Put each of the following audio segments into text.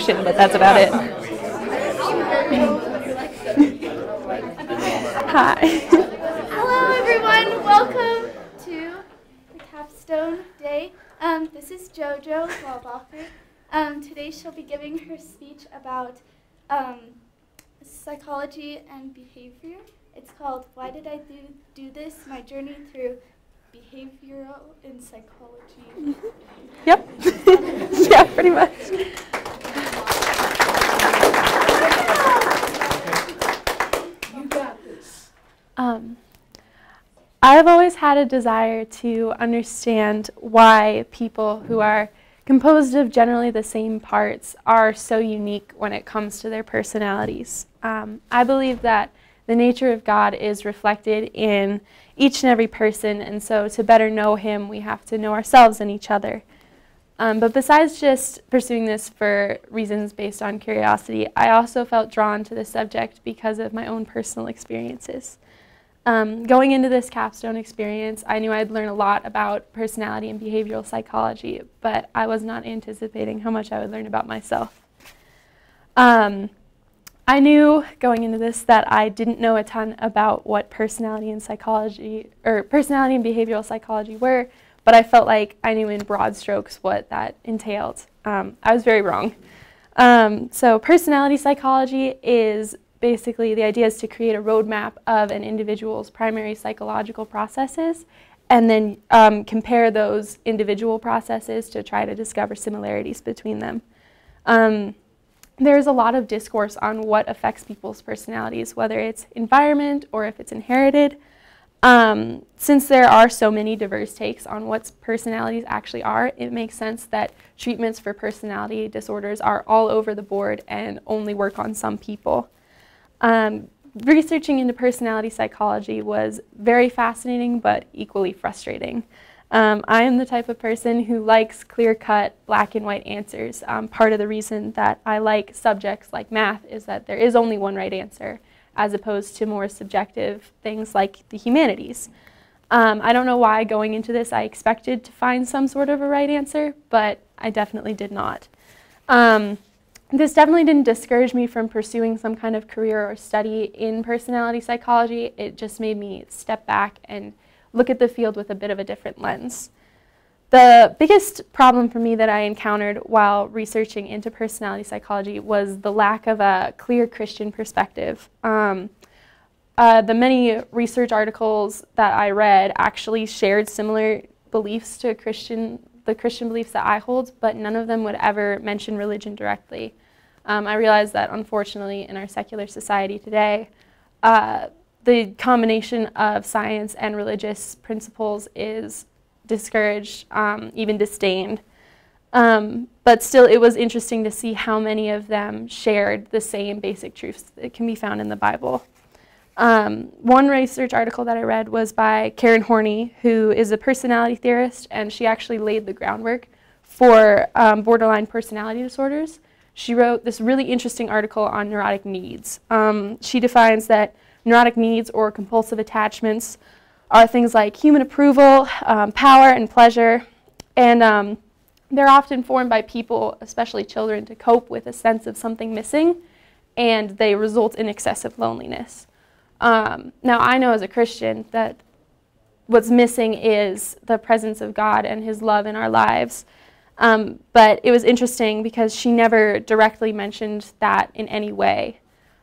presentation, but that's about it. Hi. Hello, everyone. Welcome to the capstone day. This is Jojo Laubacher. Today she'll be giving her speech about psychology and behavior. It's called "Why Did I Do This? My Journey Through Behavioral in Psychology." Yep. Yeah, pretty much. You got this. I've always had a desire to understand why people who are composed of generally the same parts are so unique when it comes to their personalities. I believe that the nature of God is reflected in each and every person, and so to better know Him, we have to know ourselves and each other. But besides just pursuing this for reasons based on curiosity, I also felt drawn to this subject because of my own personal experiences. Going into this capstone experience, I knew I'd learn a lot about personality and behavioral psychology, but I was not anticipating how much I would learn about myself. I knew going into this that I didn't know a ton about what personality and psychology, or personality and behavioral psychology were, but I felt like I knew in broad strokes what that entailed. I was very wrong. So personality psychology is basically the idea is to create a roadmap of an individual's primary psychological processes and then compare those individual processes to try to discover similarities between them. There's a lot of discourse on what affects people's personalities, whether it's environment or if it's inherited. Since there are so many diverse takes on what personalities actually are, it makes sense that treatments for personality disorders are all over the board and only work on some people. Researching into personality psychology was very fascinating but equally frustrating. I am the type of person who likes clear-cut, black and white answers. Part of the reason that I like subjects like math is that there is only one right answer, as opposed to more subjective things like the humanities. I don't know why going into this I expected to find some sort of a right answer, but I definitely did not. This definitely didn't discourage me from pursuing some kind of career or study in personality psychology. It just made me step back and look at the field with a bit of a different lens. The biggest problem for me that I encountered while researching into personality psychology was the lack of a clear Christian perspective. The many research articles that I read actually shared similar beliefs to the Christian beliefs that I hold, but none of them would ever mention religion directly. I realized that unfortunately in our secular society today, the combination of science and religious principles is discouraged, even disdained. But still, it was interesting to see how many of them shared the same basic truths that can be found in the Bible. One research article that I read was by Karen Horney, who is a personality theorist, and she actually laid the groundwork for borderline personality disorders. She wrote this really interesting article on neurotic needs. She defines that neurotic needs or compulsive attachments are things like human approval, power, and pleasure, and they're often formed by people, especially children, to cope with a sense of something missing, and they result in excessive loneliness. Now, I know as a Christian that what's missing is the presence of God and His love in our lives, but it was interesting because she never directly mentioned that in any way.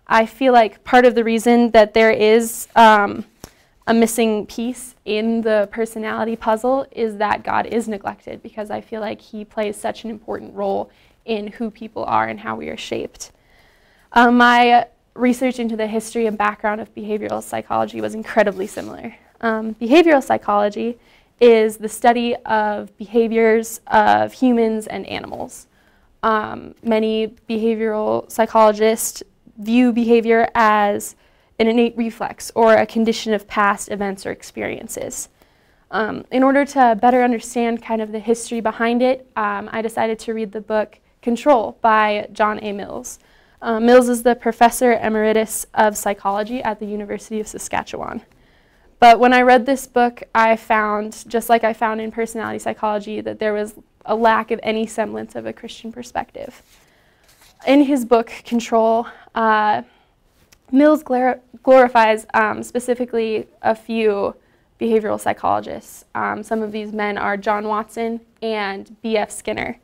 I feel like part of the reason that there is a missing piece in the personality puzzle is that God is neglected, because I feel like He plays such an important role in who people are and how we are shaped. My research into the history and background of behavioral psychology was incredibly similar. Behavioral psychology is the study of behaviors of humans and animals. Many behavioral psychologists view behavior as an innate reflex or a condition of past events or experiences. In order to better understand kind of the history behind it, I decided to read the book Control by John A. Mills. Mills is the professor emeritus of psychology at the University of Saskatchewan. But when I read this book, I found, just like I found in personality psychology, that there was a lack of any semblance of a Christian perspective. in his book, Control, Mills glorifies specifically a few behavioral psychologists. Some of these men are John Watson and B.F. Skinner.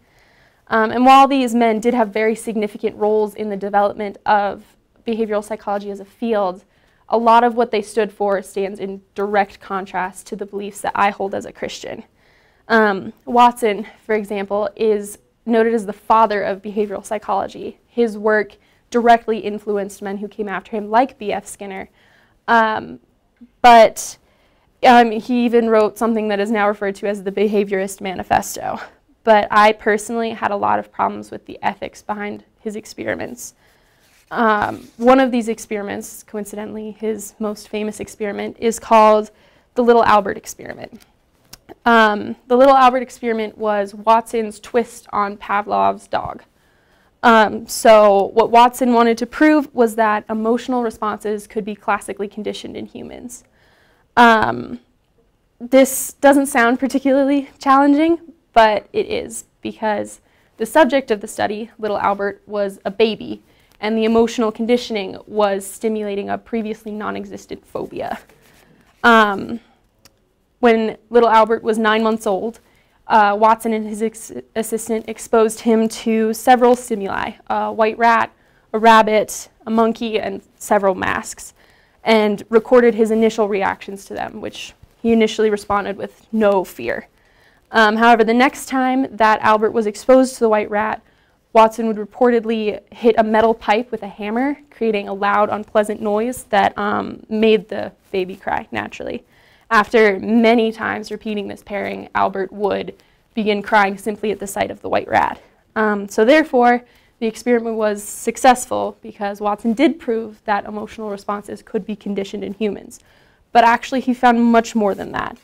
And while these men did have very significant roles in the development of behavioral psychology as a field, a lot of what they stood for stands in direct contrast to the beliefs that I hold as a Christian. Watson, for example, is noted as the father of behavioral psychology. His work directly influenced men who came after him, like B.F. Skinner. But he even wrote something that is now referred to as the Behaviorist Manifesto. But I personally had a lot of problems with the ethics behind his experiments. One of these experiments, coincidentally, his most famous experiment, is called the Little Albert experiment. The Little Albert experiment was Watson's twist on Pavlov's dog. So what Watson wanted to prove was that emotional responses could be classically conditioned in humans. This doesn't sound particularly challenging, but it is, because the subject of the study, Little Albert, was a baby, and the emotional conditioning was stimulating a previously non-existent phobia. When Little Albert was 9 months old, Watson and his assistant exposed him to several stimuli, a white rat, a rabbit, a monkey, and several masks, and recorded his initial reactions to them, which he initially responded with no fear. However, the next time that Albert was exposed to the white rat, Watson would reportedly hit a metal pipe with a hammer, creating a loud, unpleasant noise that made the baby cry naturally. After many times repeating this pairing, Albert would begin crying simply at the sight of the white rat. So therefore, the experiment was successful because Watson did prove that emotional responses could be conditioned in humans. But actually, he found much more than that.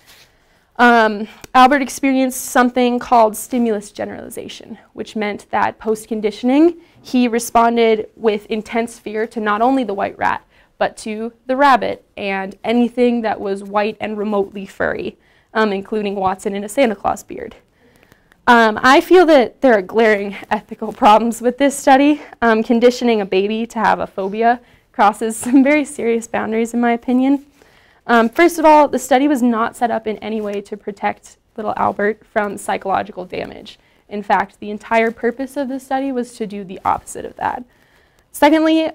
Albert experienced something called stimulus generalization, which meant that post-conditioning, he responded with intense fear to not only the white rat, but to the rabbit and anything that was white and remotely furry, including Watson in a Santa Claus beard. I feel that there are glaring ethical problems with this study. Conditioning a baby to have a phobia crosses some very serious boundaries, in my opinion. First of all, the study was not set up in any way to protect little Albert from psychological damage. In fact, the entire purpose of the study was to do the opposite of that. Secondly,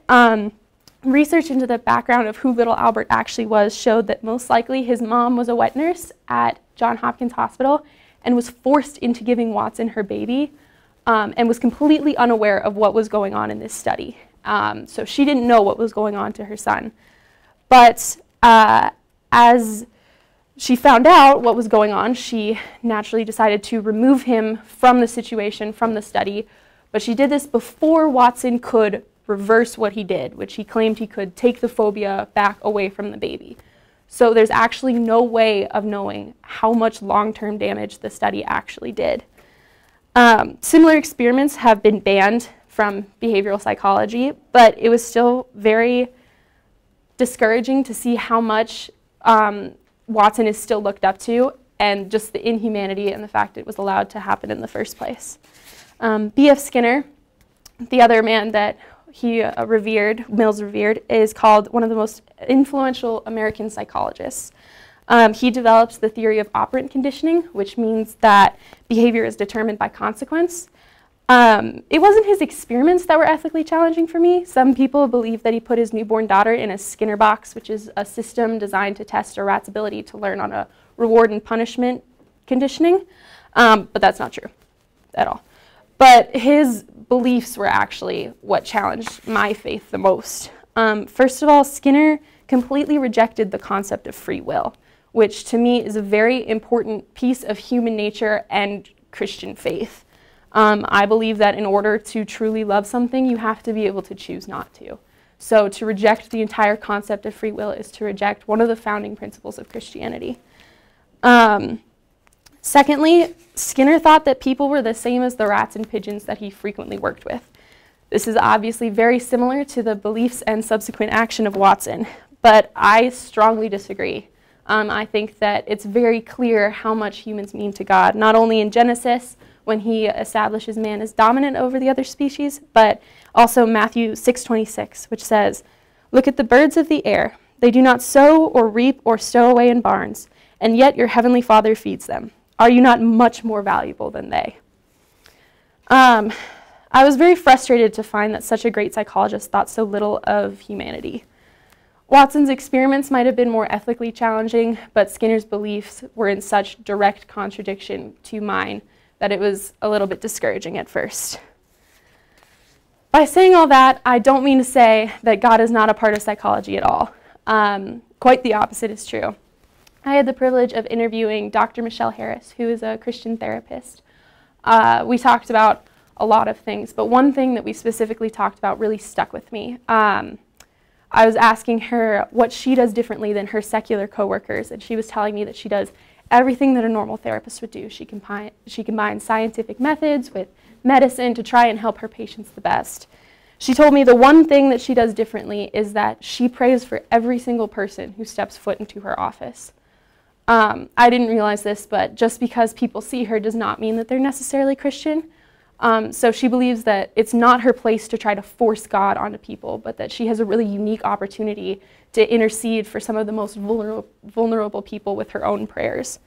research into the background of who little Albert actually was showed that most likely his mom was a wet nurse at Johns Hopkins Hospital and was forced into giving Watson her baby and was completely unaware of what was going on in this study. So she didn't know what was going on to her son. But as she found out what was going on, she naturally decided to remove him from the situation, from the study. But she did this before Watson could reverse what he did, which he claimed he could take the phobia back away from the baby. So there's actually no way of knowing how much long-term damage the study actually did. Similar experiments have been banned from behavioral psychology, but it was still very discouraging to see how much Watson is still looked up to, and just the inhumanity and the fact it was allowed to happen in the first place. B.F. Skinner, the other man that Mills revered, is called one of the most influential American psychologists. He develops the theory of operant conditioning, which means that behavior is determined by consequence. It wasn't his experiments that were ethically challenging for me. Some people believe that he put his newborn daughter in a Skinner box, which is a system designed to test a rat's ability to learn on a reward and punishment conditioning, but that's not true at all. But his beliefs were actually what challenged my faith the most. First of all, Skinner completely rejected the concept of free will, which to me is a very important piece of human nature and Christian faith. I believe that in order to truly love something, you have to be able to choose not to. So to reject the entire concept of free will is to reject one of the founding principles of Christianity. Secondly, Skinner thought that people were the same as the rats and pigeons that he frequently worked with. This is obviously very similar to the beliefs and subsequent action of Watson, but I strongly disagree. I think that it's very clear how much humans mean to God, not only in Genesis, when he establishes man as dominant over the other species, but also Matthew 6:26, which says, "Look at the birds of the air. They do not sow or reap or stow away in barns, and yet your heavenly Father feeds them. Are you not much more valuable than they?" I was very frustrated to find that such a great psychologist thought so little of humanity. Watson's experiments might have been more ethically challenging, but Skinner's beliefs were in such direct contradiction to mine that it was a little bit discouraging at first. By saying all that, I don't mean to say that God is not a part of psychology at all. Quite the opposite is true. I had the privilege of interviewing Dr. Michele Harris, who is a Christian therapist. We talked about a lot of things, but one thing that we specifically talked about really stuck with me. I was asking her what she does differently than her secular coworkers, and she was telling me that she does everything that a normal therapist would do. She combines scientific methods with medicine to try and help her patients the best. She told me the one thing that she does differently is that she prays for every single person who steps foot into her office. I didn't realize this, but just because people see her does not mean that they're necessarily Christian. So she believes that it's not her place to try to force God onto people, but that she has a really unique opportunity to intercede for some of the most vulnerable people with her own prayers.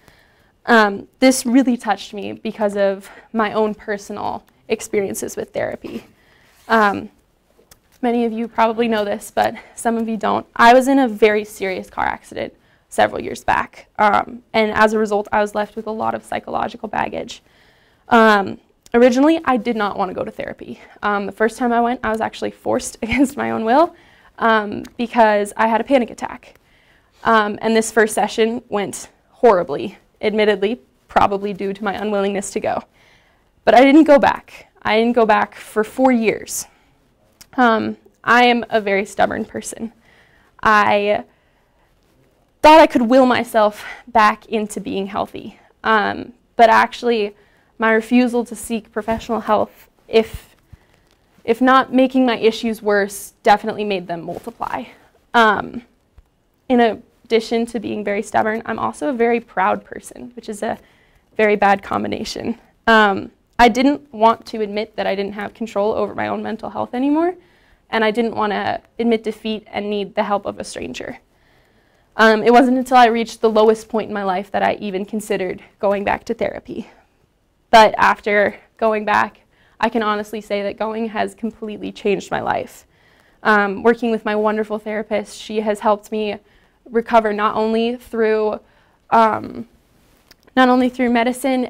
This really touched me because of my own personal experiences with therapy. Many of you probably know this, but some of you don't. I was in a very serious car accident several years back, and as a result, I was left with a lot of psychological baggage. Originally, I did not want to go to therapy. The first time I went, I was actually forced against my own will because I had a panic attack. And this first session went horribly, admittedly, probably due to my unwillingness to go. But I didn't go back. I didn't go back for 4 years. I am a very stubborn person. I thought I could will myself back into being healthy. But actually, my refusal to seek professional help, if not making my issues worse, definitely made them multiply. In addition to being very stubborn, I'm also a very proud person, which is a very bad combination. I didn't want to admit that I didn't have control over my own mental health anymore, and I didn't want to admit defeat and need the help of a stranger. It wasn't until I reached the lowest point in my life that I even considered going back to therapy. But after going back, I can honestly say that going has completely changed my life. Working with my wonderful therapist, she has helped me recover not only through medicine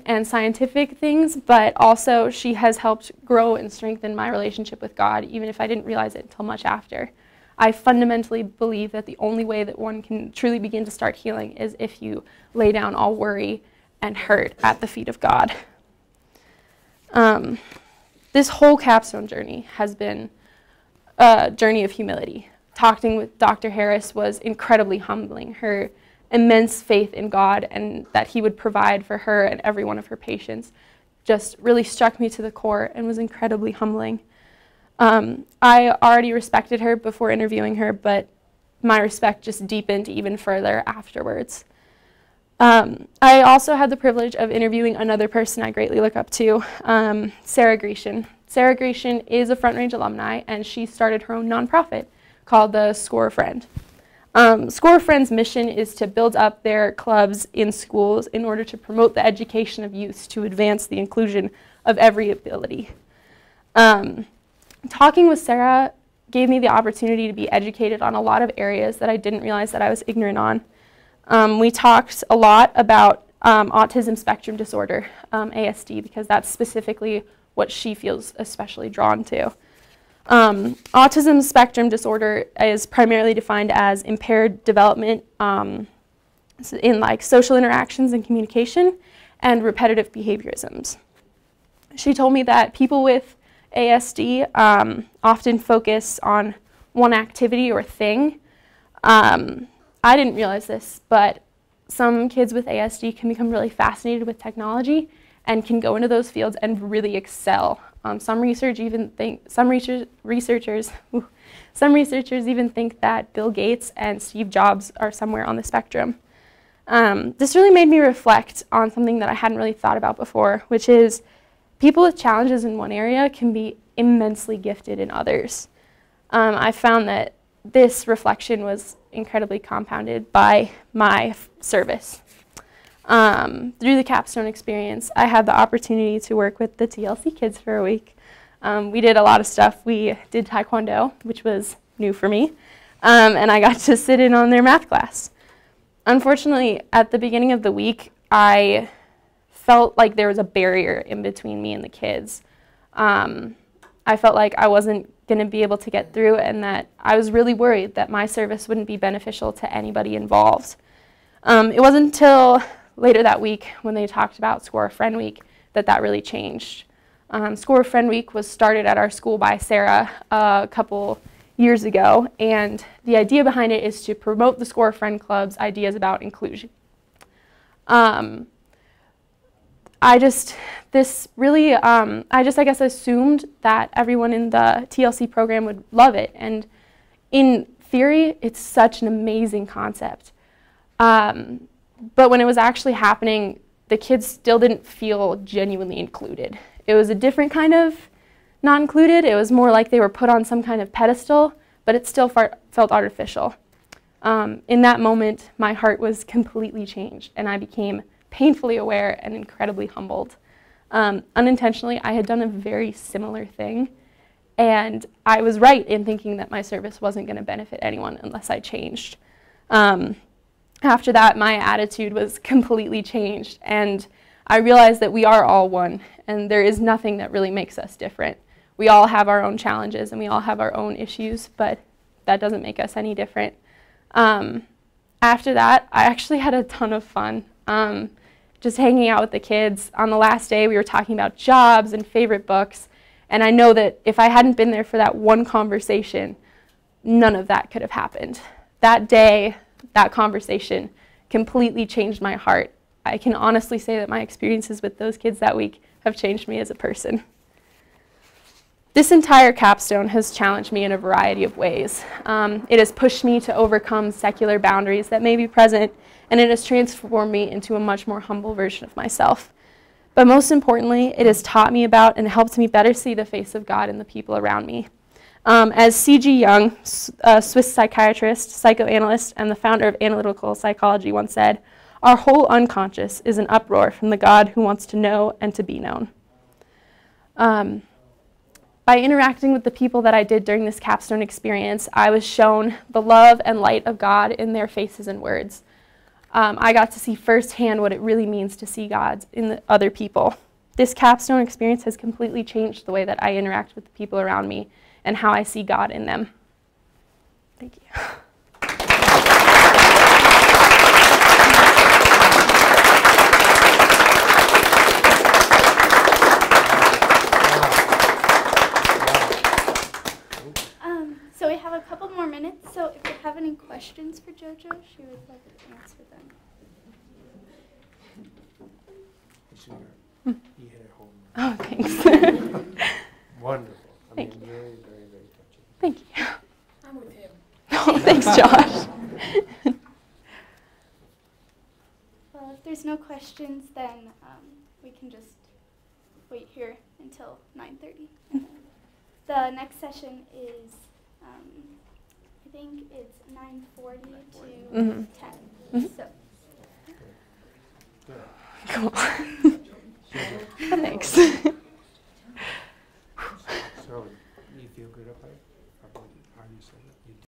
and scientific things, but also she has helped grow and strengthen my relationship with God, even if I didn't realize it until much after. I fundamentally believe that the only way that one can truly begin to start healing is if you lay down all worry and hurt at the feet of God. This whole capstone journey has been a journey of humility. Talking with Dr. Harris was incredibly humbling. Her immense faith in God and that he would provide for her and every one of her patients just really struck me to the core and was incredibly humbling. I already respected her before interviewing her, but my respect just deepened even further afterwards. I also had the privilege of interviewing another person I greatly look up to, Sarah Grecian. Sarah Grecian is a Front Range alumni, and she started her own nonprofit called the Score a Friend. Score a Friend's mission is to build up their clubs in schools in order to promote the education of youth to advance the inclusion of every ability. Talking with Sarah gave me the opportunity to be educated on a lot of areas that I didn't realize that I was ignorant on. We talked a lot about autism spectrum disorder, ASD, because that's specifically what she feels especially drawn to. Autism spectrum disorder is primarily defined as impaired development in like social interactions and communication and repetitive behaviorisms. She told me that people with ASD often focus on one activity or thing. I didn't realize this, but some kids with ASD can become really fascinated with technology and can go into those fields and really excel. Some researchers even think that Bill Gates and Steve Jobs are somewhere on the spectrum. This really made me reflect on something that I hadn't really thought about before, which is people with challenges in one area can be immensely gifted in others. I found that this reflection was incredibly compounded by my service. Through the capstone experience, I had the opportunity to work with the TLC kids for a week. We did a lot of stuff. We did Taekwondo, which was new for me, and I got to sit in on their math class. Unfortunately, at the beginning of the week, I felt like there was a barrier in between me and the kids. I felt like I wasn't going to be able to get through, and that I was really worried that my service wouldn't be beneficial to anybody involved. It wasn't until later that week when they talked about Score a Friend Week that really changed. Score a Friend Week was started at our school by Sarah a couple years ago, and the idea behind it is to promote the Score a Friend Club's ideas about inclusion. I guess, assumed that everyone in the TLC program would love it, and in theory, it's such an amazing concept. But when it was actually happening, the kids still didn't feel genuinely included. It was a different kind of not included. It was more like they were put on some kind of pedestal, but it still felt artificial. In that moment, my heart was completely changed, and I became painfully aware and incredibly humbled. Unintentionally, I had done a very similar thing, and I was right in thinking that my service wasn't going to benefit anyone unless I changed. After that, my attitude was completely changed, and I realized that we are all one, and there is nothing that really makes us different. We all have our own challenges, and we all have our own issues, but that doesn't make us any different. After that, I actually had a ton of fun. Just hanging out with the kids. On the last day, we were talking about jobs and favorite books, and I know that if I hadn't been there for that one conversation, none of that could have happened. That day, that conversation completely changed my heart. I can honestly say that my experiences with those kids that week have changed me as a person. This entire capstone has challenged me in a variety of ways. It has pushed me to overcome secular boundaries that may be present, and it has transformed me into a much more humble version of myself. But most importantly, it has taught me about and helped me better see the face of God in the people around me. As C.G. Jung, a Swiss psychiatrist, psychoanalyst, and the founder of analytical psychology once said, "Our whole unconscious is an uproar from the God who wants to know and to be known." By interacting with the people that I did during this capstone experience, I was shown the love and light of God in their faces and words. I got to see firsthand what it really means to see God in the other people. This capstone experience has completely changed the way that I interact with the people around me and how I see God in them. Thank you. So we have a couple more minutes, so if you have any questions for Jojo, she would like to answer them. You hit it home. Oh, thanks. Wonderful. Thank you. Very, very, very touching. Thank you. I'm with him. Oh, thanks, Josh. Well, if there's no questions, then we can just wait here until 9:30. The next session is, I think it's 9:40 to 10. So. Cool. Thanks. So, you feel good about it? Are you